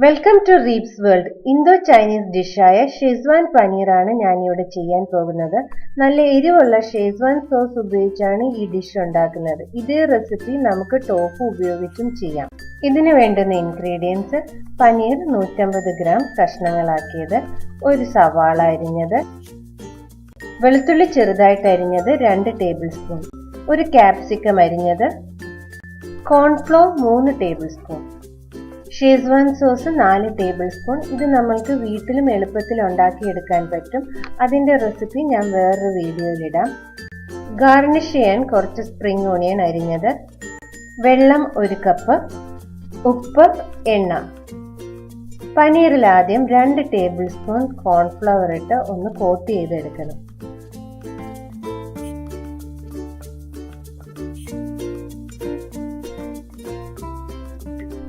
Welcome to Reebs world. Indo Chinese ഡിഷായ Schezwan paneer ആണ് ഞാനിവിടെ ചെയ്യാൻ പോകുന്നത്. നല്ല എരിവുള്ള ഷെസ്വാൻ സോസ് ഉപയോഗിച്ചാണ് ഈ ഡിഷ് ഉണ്ടാക്കുന്നത്. ഇതേ റെസിപ്പി നമുക്ക് ടോഫു ഉപയോഗിച്ചും ചെയ്യാം. ഇതിന് വേണ്ടുന്ന ഇൻഗ്രീഡിയൻസ്: പനീർ 150 ഗ്രാം കഷ്ണങ്ങളാക്കിയത്, ഒരു സവാള അരിഞ്ഞത്, വെളുത്തുള്ളി ചെറുതായിട്ട് അരിഞ്ഞത് 2 ടേബിൾ സ്പൂൺ, ഒരു ക്യാപ്സിക്കം അരിഞ്ഞത്, cornflour 3 table spoon, schezwan sauce 4 table spoon. ഇത് നമ്മൾക്ക് വീട്ടിലും എളുപ്പത്തിൽ ഉണ്ടാക്കിയെടുക്കാൻ പറ്റും. അതിന്റെ റെസിപ്പി ഞാൻ വേറൊരു വീഡിയോയിലിടാം. ഗാർണിഷ് ചെയ്യാൻ കുറച്ച് സ്പ്രിംഗ് ഓണിയൻ അരിഞ്ഞത്, വെള്ളം 1 കപ്പ്, ഉപ്പ്, എണ്ണ. പനീറിൽ ആദ്യം 2 ടേബിൾ സ്പൂൺ കോൺഫ്ലവർ ഇട്ട് ഒന്ന് കോട്ട് ചെയ്തെടുക്കണം.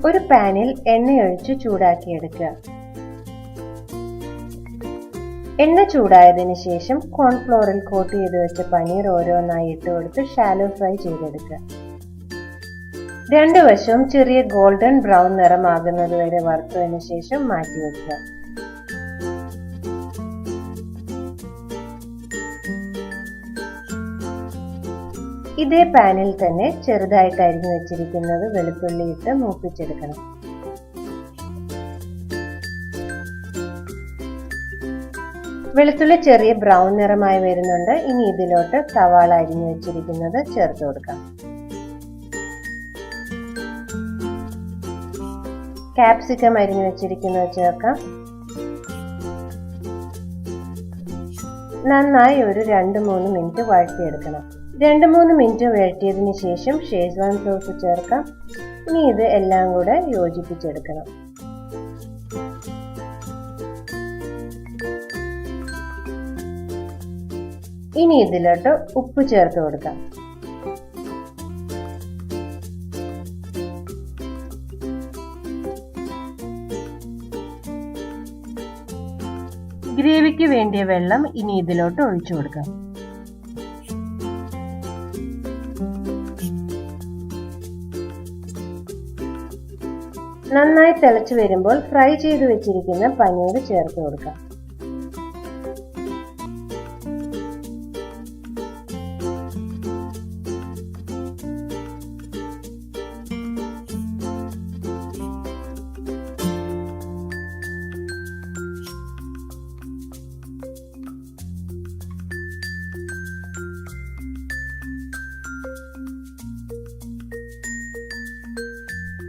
ഒരു പാനിൽ എണ്ണയൊഴിച്ച് ചൂടാക്കിയെടുക്കുക. എണ്ണ ചൂടായതിനു ശേഷം കോൺഫ്ലോറിൽ കോട്ട് ചെയ്ത് വെച്ച പനീർ ഓരോന്നായി ഇട്ട് കൊടുത്ത് ഷാലോ ഫ്രൈ ചെയ്തെടുക്കുക. 2 വശവും ചെറിയ ഗോൾഡൻ ബ്രൗൺ നിറമാകുന്നത് വരെ വറുത്തതിനു ശേഷം മാറ്റി വെക്കുക. ഇതേ പാനിൽ തന്നെ ചെറുതായിട്ട് അരിഞ്ഞു വെച്ചിരിക്കുന്നത് വെളുത്തുള്ളി ഇട്ട് മൂപ്പിച്ചെടുക്കണം. വെളുത്തുള്ളി ചെറിയ ബ്രൗൺ നിറമായി വരുന്നുണ്ട്. ഇനി ഇതിലോട്ട് സവാള അരിഞ്ഞു വെച്ചിരിക്കുന്നത് ചേർത്ത് കൊടുക്കാം. ക്യാപ്സിക്കം അരിഞ്ഞു വെച്ചിരിക്കുന്നത് ചേർക്കാം. നന്നായി ഒരു 2-3 മിനിറ്റ് വഴറ്റിയെടുക്കണം. 2-3 മിനിറ്റ് വഴറ്റിയതിനു ശേഷം ഷെസ്വാൻ സോസ് ചേർക്കാം. ഇനി ഇത് എല്ലാം കൂടെ യോജിപ്പിച്ചെടുക്കണം. ഇനി ഇതിലോട്ട് ഉപ്പ് ചേർത്ത് കൊടുക്കാം. ഗ്രേവിക്ക് വേണ്ടിയ വെള്ളം ഇനി ഇതിലോട്ട് ഒഴിച്ചു കൊടുക്കാം. നന്നായി തിളച്ചു വരുമ്പോൾ ഫ്രൈ ചെയ്ത് വെച്ചിരിക്കുന്ന പനീർ ചേർത്ത് കൊടുക്കാം.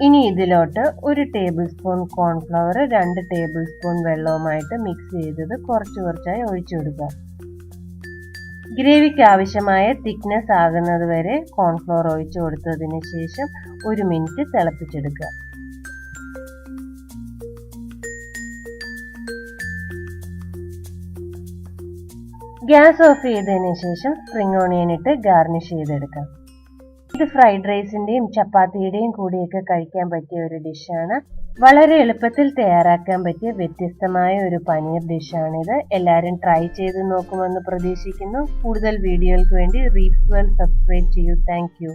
ഇനി ഇതിലോട്ട് 1 tablespoon cornflour 2 tablespoon വെള്ളവുമായിട്ട് മിക്സ് ചെയ്തത് കുറച്ചായി ഒഴിച്ചു കൊടുക്കുക. ഗ്രേവിക്ക് ആവശ്യമായ തിക്നെസ് ആകുന്നത് വരെ കോൺഫ്ലവർ ഒഴിച്ചു കൊടുത്തതിന് ശേഷം 1 മിനിറ്റ് തിളപ്പിച്ചെടുക്കുക. ഗ്യാസ് ഓഫ് ചെയ്തതിന് ശേഷം സ്പ്രിംഗ് ഓണിയൻ ഇട്ട് ഗാർണിഷ് ചെയ്തെടുക്കാം. ഇത് ഫ്രൈഡ് റൈസിന്റെയും ചപ്പാത്തിയുടെയും കൂടെയൊക്കെ കഴിക്കാൻ പറ്റിയ ഒരു ഡിഷാണ്. വളരെ എളുപ്പത്തിൽ തയ്യാറാക്കാൻ പറ്റിയ വ്യത്യസ്തമായ ഒരു പനീർ ഡിഷാണിത്. എല്ലാവരും ട്രൈ ചെയ്ത് നോക്കുമെന്ന് പ്രതീക്ഷിക്കുന്നു. കൂടുതൽ വീഡിയോകൾക്ക് വേണ്ടി റീബ്സ് വേൾഡ് സബ്സ്ക്രൈബ് ചെയ്യൂ. Thank you.